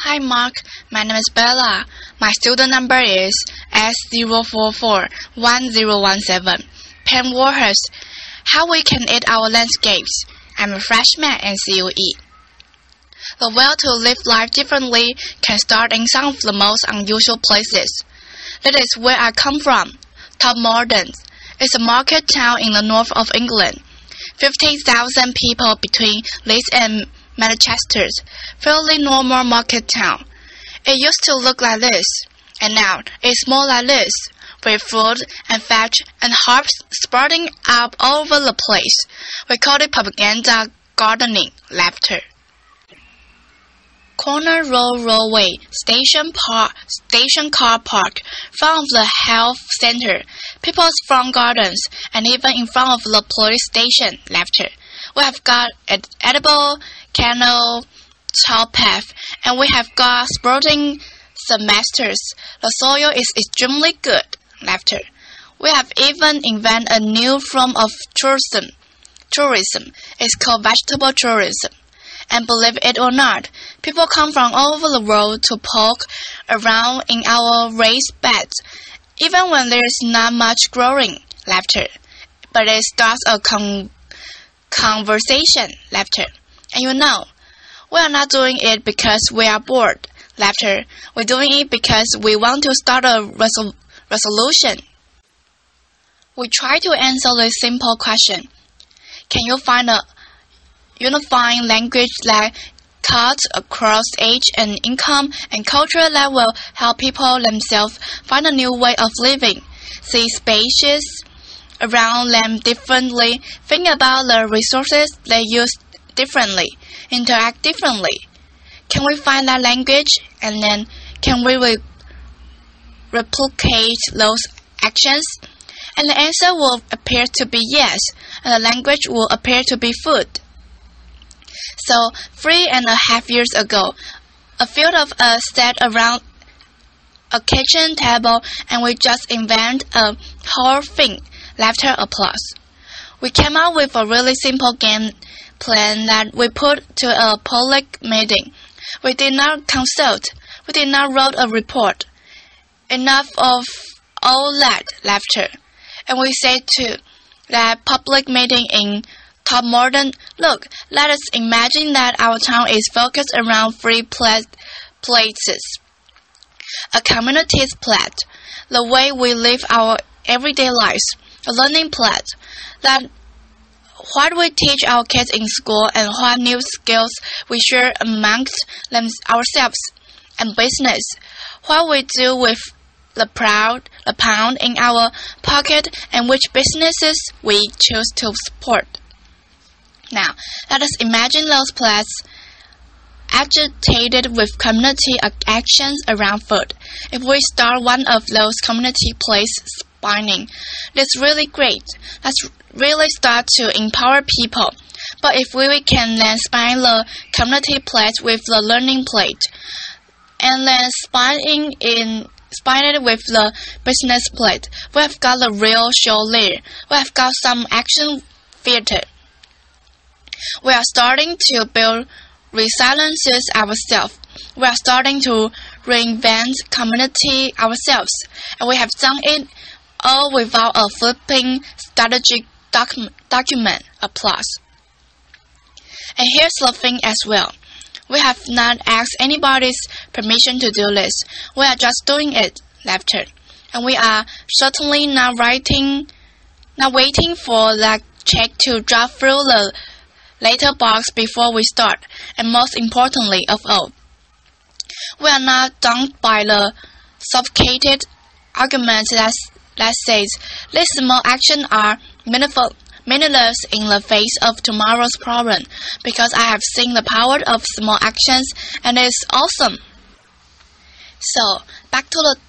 Hi Mark, my name is Bella. My student number is S0441017. Pen Warhurst. How we can eat our landscapes. I'm a freshman in CUE. The will to live life differently can start in some of the most unusual places. That is where I come from. Topmorden. It's a market town in the north of England. 50,000 people between Leeds and Manchester. Fairly normal market town. It used to look like this, and now it's more like this, with fruit and veg and herbs sprouting up all over the place. We call it propaganda gardening. Laughter. Corner Road Railway Station car park, front of the health center, people's front gardens, and even in front of the police station. Laughter. We have got an edible canal towpath, and we have got sprouting semesters. The soil is extremely good. Laughter. We have even invented a new form of tourism. It's called vegetable tourism. And believe it or not, people come from all over the world to poke around in our raised beds, even when there is not much growing. Laughter. But it starts a conversation. Laughter. And you know, we are not doing it because we are bored. Laughter. We're doing it because we want to start a resolution. We try to answer this simple question. Can you find a unifying language that cuts across age and income and culture that will help people themselves find a new way of living, see spaces around them differently, think about the resources they use differently, interact differently? Can we find that language, and then can we replicate those actions? And the answer will appear to be yes, and the language will appear to be food. So, 3.5 years ago, a few of us sat around a kitchen table and we just invented a whole thing. Laughter, applause. We came up with a really simple game plan that we put to a public meeting. We did not consult. We did not write a report. Enough of all that. Laughter. And we said to that public meeting in Topmorden, look, let us imagine that our town is focused around 3 places. A community's plate, the way we live our everyday lives. A learning plate, that what we teach our kids in school and what new skills we share amongst ourselves. And business, what we do with the pound in our pocket and which businesses we choose to support. Now, let us imagine those plates agitated with community actions around food. If we start one of those community plates spinning, that's really great. Let's really start to empower people. But if we can then spine the community plate with the learning plate, and then spine it with the business plate, we have got the real show there. We have got some action theater. We are starting to build resiliences ourselves. We are starting to reinvent community ourselves. And we have done it all without a flipping strategic document. Applause. And here's the thing as well. We have not asked anybody's permission to do this. We are just doing it. Laughter. And we are certainly not waiting for that check to drop through the letterbox before we start. And most importantly of all, we are not daunted by the sophisticated arguments that says these small actions are meaningless in the face of tomorrow's problem, because I have seen the power of small actions and it's awesome. So, back to the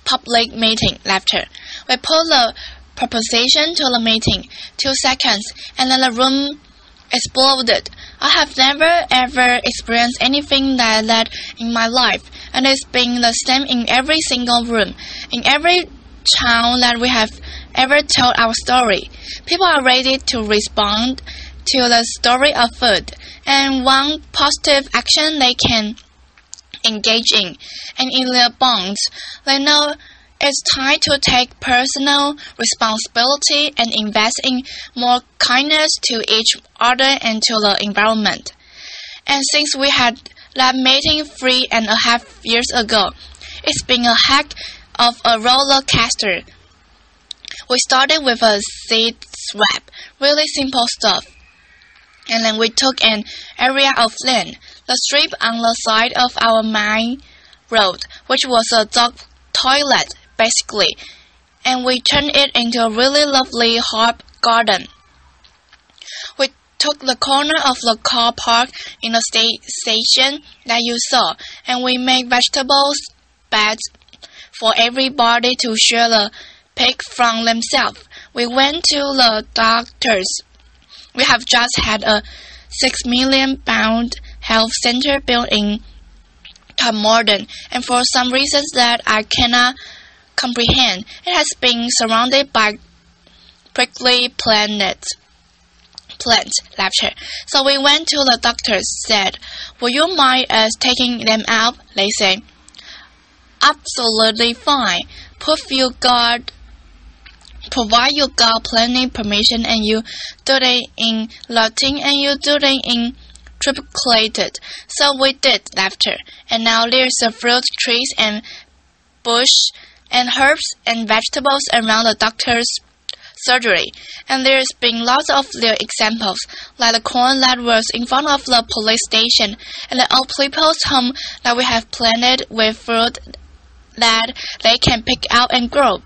public meeting. Laughter. We put the proposition to the meeting, 2 seconds, and then the room exploded. I have never ever experienced anything like that in my life, and it's been the same in every single room, in every town that we have ever told our story. People are ready to respond to the story of food, and one positive action they can engage in, and in their bonds, they know it's time to take personal responsibility and invest in more kindness to each other and to the environment. And since we had that meeting 3.5 years ago, it's been a heck of a roller coaster. We started with a seed swap, really simple stuff. And then we took an area of land, the strip on the side of our main road, which was a dog toilet, basically, and we turned it into a really lovely herb garden. We took the corner of the car park in the station that you saw, and we made vegetables beds for everybody to share the pick from themselves. We went to the doctors. We have just had a £6 million health center built in Modern, and for some reasons that I cannot comprehend, it has been surrounded by prickly plants. Laughter. So we went to the doctors, said, "Would you mind us taking them out?" They say, "Absolutely fine. Provide you got plenty permission, and you do it in Latin and you do it in triplicated." So we did, laughter. And now there's a fruit trees and bush and herbs and vegetables around the doctor's surgery. And there's been lots of little examples, like the corn that was in front of the police station, and the old people's home that we have planted with fruit that they can pick out and grow.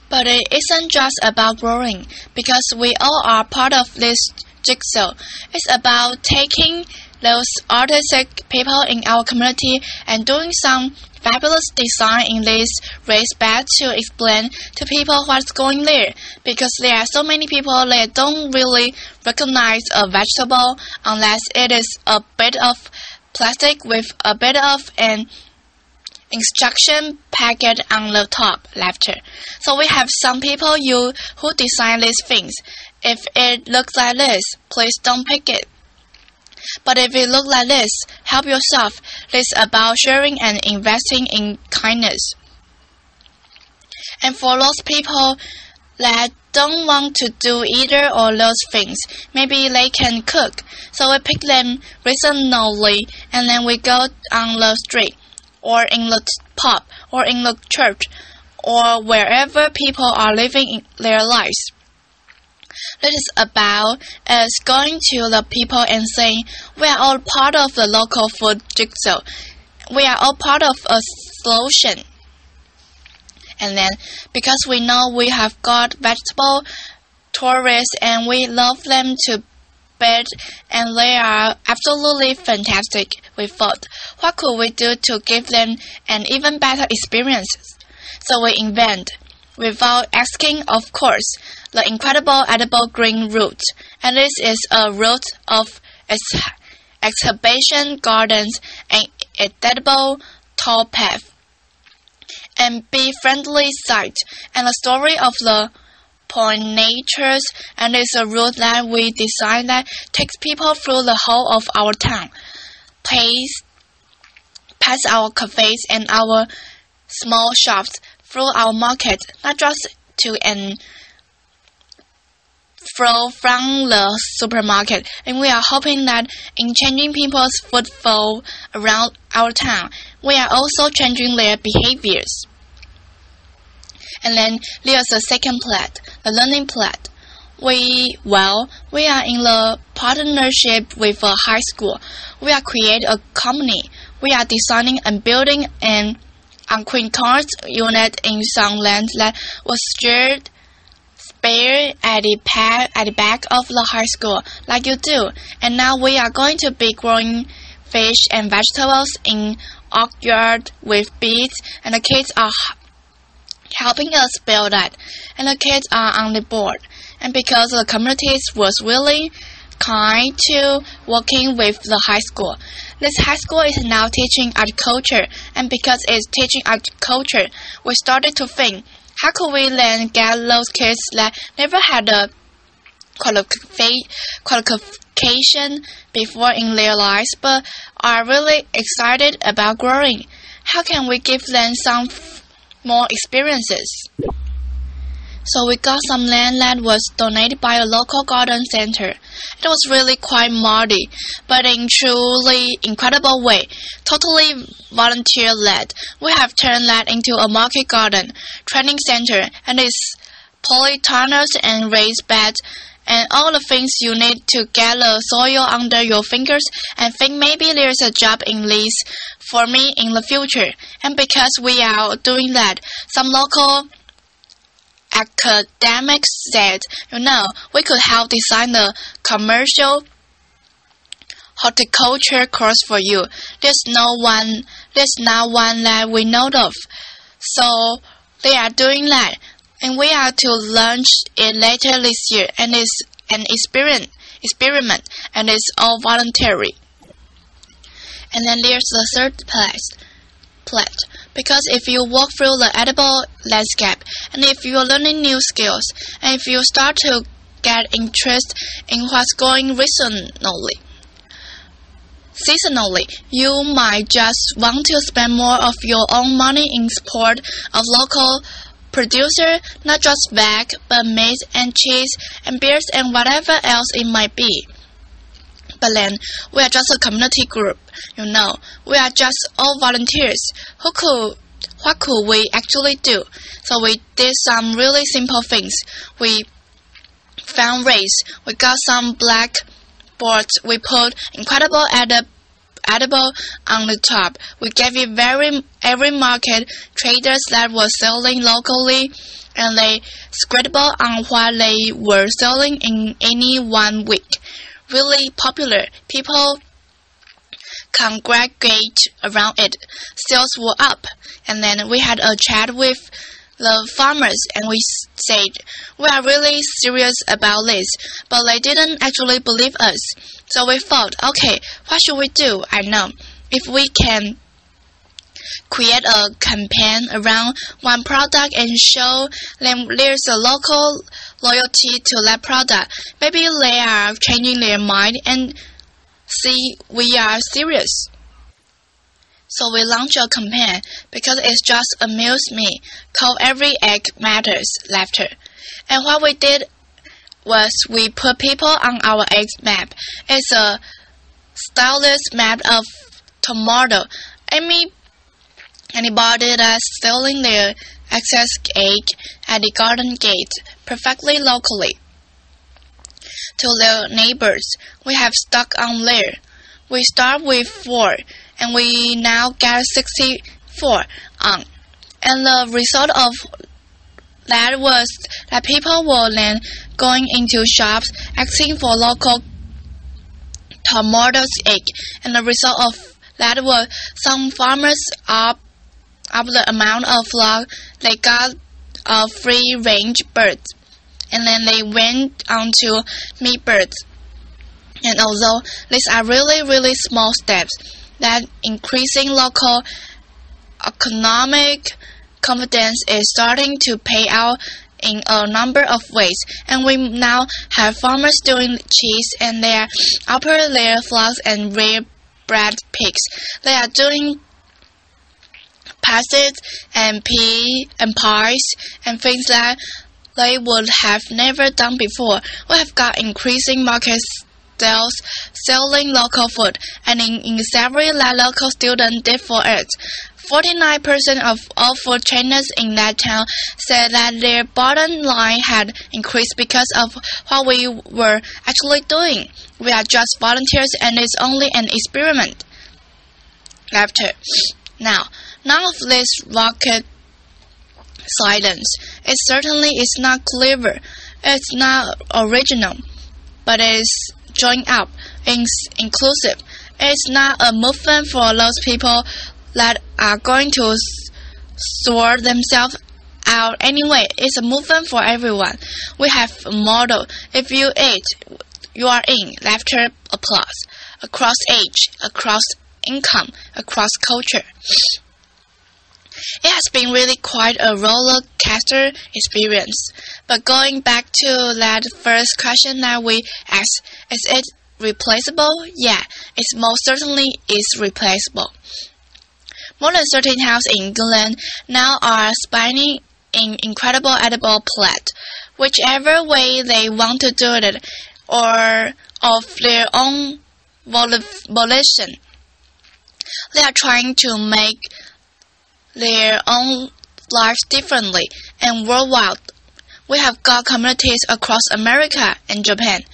But it isn't just about growing, because we all are part of this jigsaw. It's about taking those artistic people in our community and doing some fabulous design in this raised bed to explain to people what's going there, because there are so many people that don't really recognize a vegetable unless it is a bit of plastic with a bit of an instruction packet on the top, laughter. So we have some people who design these things. If it looks like this, please don't pick it. But if it looks like this, help yourself. It's about sharing and investing in kindness. And for those people that don't want to do either of those things, maybe they can cook. So we pick them reasonably, and then we go on the street, or in the pub, or in the church, or wherever people are living their lives. This is about us going to the people and saying, we are all part of the local food jigsaw. We are all part of a solution. And then, because we know we have got vegetable tourists and we love them to bed and they are absolutely fantastic with food, what could we do to give them an even better experience? So we invent, without asking, of course, the incredible edible green root. And this is a root of exhibition gardens and edible towpath and bee-friendly site, and the story of the pollinators, and it's a route that we designed that takes people through the whole of our town, past our cafes and our small shops, through our market, not just to and fro from the supermarket. And we are hoping that in changing people's footfall around our town, we are also changing their behaviors. And then there's the second plot, the learning plot. We are in the partnership with a high school. We are creating a company. We are designing and building an unconscious unit in some land that was spare at the back of the high school, like you do. And now we are going to be growing fish and vegetables in our yard with bees, and the kids are helping us build that, and the kids are on the board. And because the community was really kind to working with the high school, this high school is now teaching agriculture, and because it's teaching agriculture, we started to think, how could we then get those kids that never had a qualification education before in their lives, but are really excited about growing. How can we give them some more experiences? So we got some land that was donated by a local garden center. It was really quite muddy, but in truly incredible way, totally volunteer-led. We have turned that into a market garden, training center, and its polytunnels and raised beds, and all the things you need to get the soil under your fingers and think maybe there's a job in this for me in the future. And because we are doing that, some local academics said, we could help design the commercial horticulture course for you. There's not one that we know of. So they are doing that, and we are to launch it later this year, and it's an experiment, and it's all voluntary. And then there's the third pledge. Because if you walk through the edible landscape, and if you are learning new skills, and if you start to get interest in what's going seasonally, you might just want to spend more of your own money in support of local producer, not just veg, but meat and cheese and beers and whatever else it might be. But then, we are just a community group, We are just all volunteers. What could we actually do? So we did some really simple things. We found rays. We got some blackboards. We put incredible edible on the top. We gave it every market traders that were selling locally, and they scribbled on what they were selling in any 1 week. Really popular. People congregate around it. Sales were up. And then we had a chat with the farmers, and we said, we are really serious about this, but they didn't actually believe us. So we thought, okay, what should we do? I know. If we can create a campaign around one product and show them there's a local loyalty to that product, maybe they are changing their mind and see we are serious. So we launched a campaign because it just amused me, called Every Egg Matters Laughter. And what we did was we put people on our egg map. It's a stylized map of tomato. Anybody that's selling their excess egg at the garden gate perfectly locally to their neighbors. We have stuck on there. We start with 4, and we now get 64 on. And the result of that was that people were then going into shops asking for local tomatoes egg. And the result of that was some farmers up the amount of flock they got free-range birds, and then they went on to meat birds. And although these are really, really small steps, that increasing local economic confidence is starting to pay out in a number of ways. And we now have farmers doing cheese, and they are upper layer flocks and rare bred pigs. They are doing pasties and pies and things that they would have never done before. We have got increasing market sales selling local food, and in several that local students did for it. 49% of all food chains in that town said that their bottom line had increased because of what we were actually doing. We are just volunteers, and it's only an experiment. Laughter. Now, none of this rocket science. It certainly is not clever. It's not original, but it's joined up. It's inclusive. It's not a movement for those people that are going to sort themselves out anyway. It's a movement for everyone. We have a motto. If you eat, you are in. Laughter, applause. Across age, across income, across culture. It has been really quite a roller coaster experience. But going back to that first question that we asked, is it replaceable? Yeah, it most certainly is replaceable. More than 13 houses in England now are spinning in incredible edible plant, whichever way they want to do it, or of their own volition. They are trying to make their own lives differently and worldwide. We have got communities across America and Japan.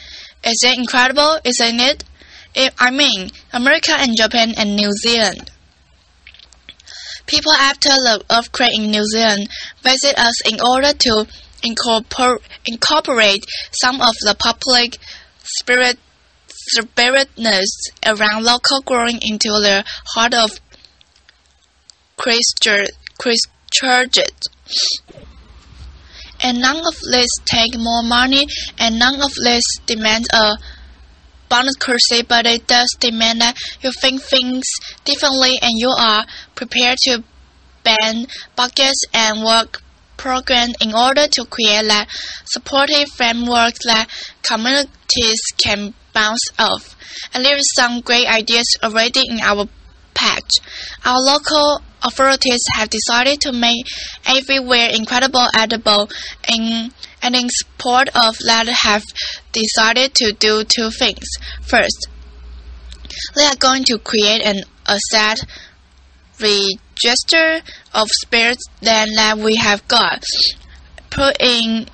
Is it incredible, isn't it? America and Japan and New Zealand. People after the earthquake in New Zealand visit us in order to incorporate some of the public spiritedness around local growing into the heart of Christchurch. And none of this take more money, and none of this demands a bureaucracy, but it does demand that you think things differently and you are prepared to bend buckets and work programs in order to create that supportive framework that communities can bounce off. And there is some great ideas already in our patch. Our local authorities have decided to make everywhere incredible edible, and in support of that have decided to do two things. First, they are going to create an asset register of spirits that we have got, put it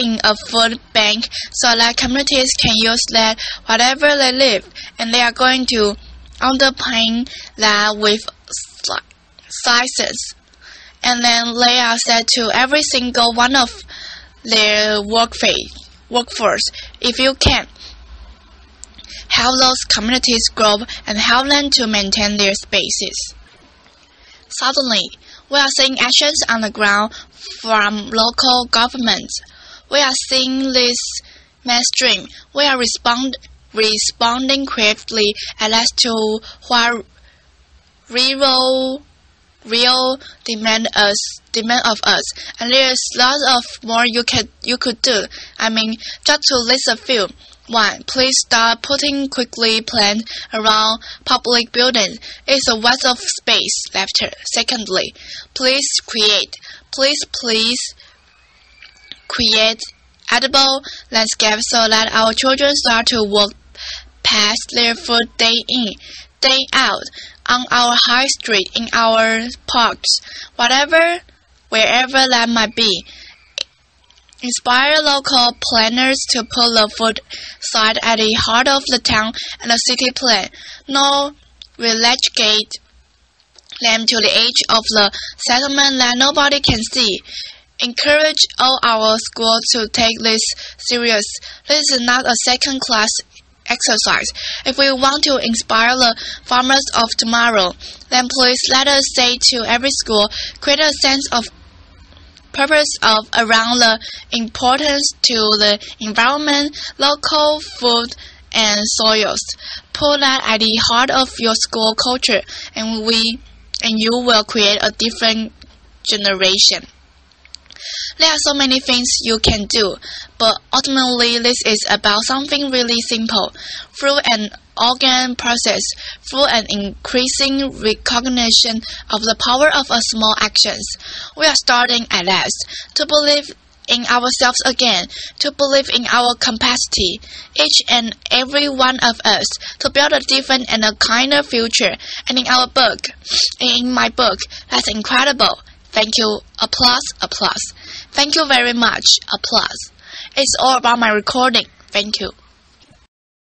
in a food bank so that communities can use that wherever they live, and they are going to underpin that with sizes, and then they are said to every single one of their workforce. If you can help those communities grow and help them to maintain their spaces. Suddenly, we are seeing actions on the ground from local governments. We are seeing this mainstream. We are responding quickly and last to what real demand of us, and there's lots of more you could do. Just to list a few. 1. Please start putting quickly plants around public buildings. It's a waste of space left. Secondly, please create edible landscapes so that our children start to walk past their food day in, day out, on our high street, in our parks, wherever that might be. Inspire local planners to put the food site at the heart of the town and the city plan. No, relegate them to the edge of the settlement that nobody can see. Encourage all our schools to take this serious. This is not a second-class exercise. If we want to inspire the farmers of tomorrow, then please let us say to every school, create a sense of purpose around the importance to the environment, local food, and soils. Put that at the heart of your school culture, and you will create a different generation. There are so many things you can do, but ultimately this is about something really simple. Through an organ process, through an increasing recognition of the power of a small actions, we are starting at last to believe in ourselves again, to believe in our capacity, each and every one of us, to build a different and a kinder future. And in my book, that's incredible. Thank you. Applause, applause. Thank you very much. Applause. It's all about my recording. Thank you.